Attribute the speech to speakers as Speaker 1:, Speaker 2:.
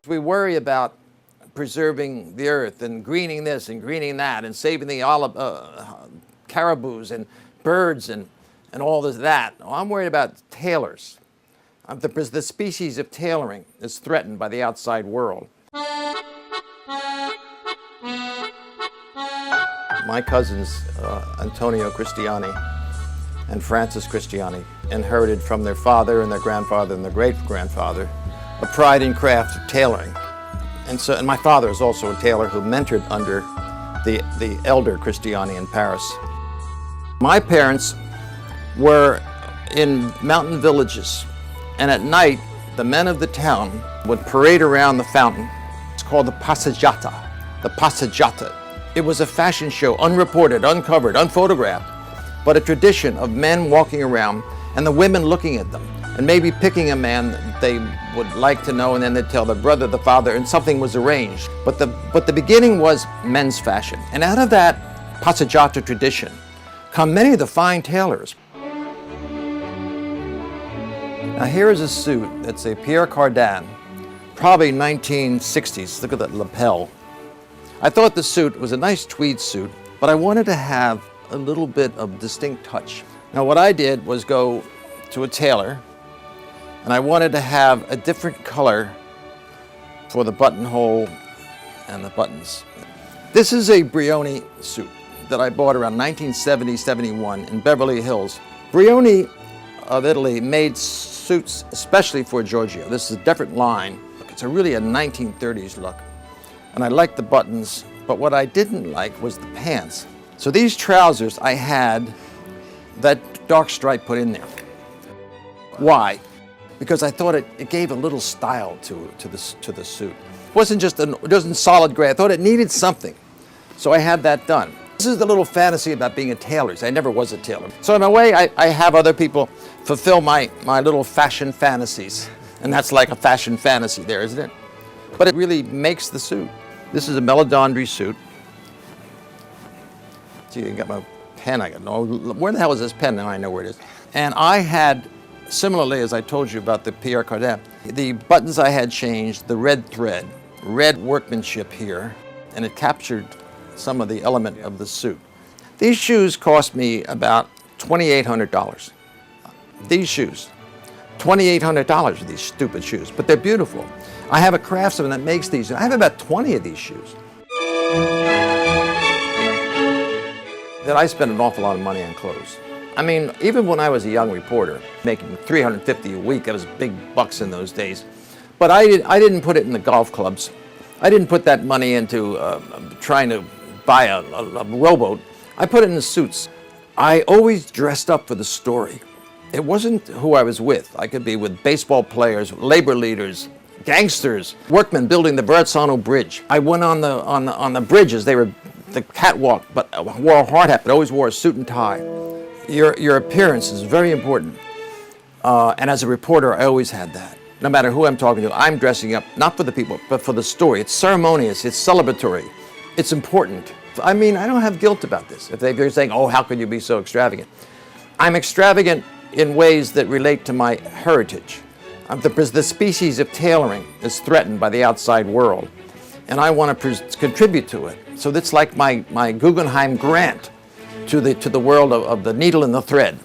Speaker 1: We worry about preserving the earth and greening this and greening that and saving the caribous and birds and all this that. I'm worried about tailors. The species of tailoring is threatened by the outside world. My cousins, Antonio Cristiani and Francis Cristiani, inherited from their father and their grandfather and their great-grandfather a pride in craft of tailoring. And my father is also a tailor who mentored under the elder Cristiani in Paris. My parents were in mountain villages, and at night the men of the town would parade around the fountain. It's called the passeggiata. The passeggiata. It was a fashion show, unreported, uncovered, unphotographed, but a tradition of men walking around and the women looking at them and maybe picking a man that they would like to know, and then they'd tell the brother, the father, and something was arranged. But the beginning was men's fashion. And out of that passeggiata tradition come many of the fine tailors. Now here is a suit that's a Pierre Cardin, probably 1960s. Look at that lapel. I thought the suit was a nice tweed suit, but I wanted to have a little bit of distinct touch. Now what I did was go to a tailor, and I wanted to have a different color for the buttonhole and the buttons. This is a Brioni suit that I bought around 1970-71 in Beverly Hills. Brioni of Italy made suits especially for Giorgio. This is a different line. It's really a 1930s look. And I liked the buttons, but what I didn't like was the pants. So these trousers, I had that dark stripe put in there. Why? Because I thought it gave a little style to the suit. It wasn't solid gray. I thought it needed something. So I had that done. This is the little fantasy about being a tailor. I never was a tailor. So in a way, I have other people fulfill my little fashion fantasies. And that's like a fashion fantasy there, isn't it? But it really makes the suit. This is a Melodondri suit. See, I got my pen. I got no. Where the hell is this pen? Now I know where it is. And I had, similarly as I told you about the Pierre Cardin, the buttons I had changed, the red thread, red workmanship here, and it captured some of the element of the suit. These shoes cost me about $2,800. These shoes, $2,800 for these stupid shoes, but they're beautiful. I have a craftsman that makes these. I have about 20 of these shoes. That I spend an awful lot of money on clothes. I mean, even when I was a young reporter, making $350 a week, that was big bucks in those days. But I didn't put it in the golf clubs. I didn't put that money into trying to buy a rowboat. I put it in the suits. I always dressed up for the story. It wasn't who I was with. I could be with baseball players, labor leaders, gangsters, workmen building the Verrazzano Bridge. I went on the bridges. They were the catwalk, but I wore a hard hat, but always wore a suit and tie. Your appearance is very important. And as a reporter, I always had that. No matter who I'm talking to, I'm dressing up, not for the people, but for the story. It's ceremonious, it's celebratory, it's important. I mean, I don't have guilt about this. If they're saying, oh, how could you be so extravagant? I'm extravagant in ways that relate to my heritage. The species of tailoring is threatened by the outside world, and I want to contribute to it. So that's like my Guggenheim grant to the world of the needle and the thread.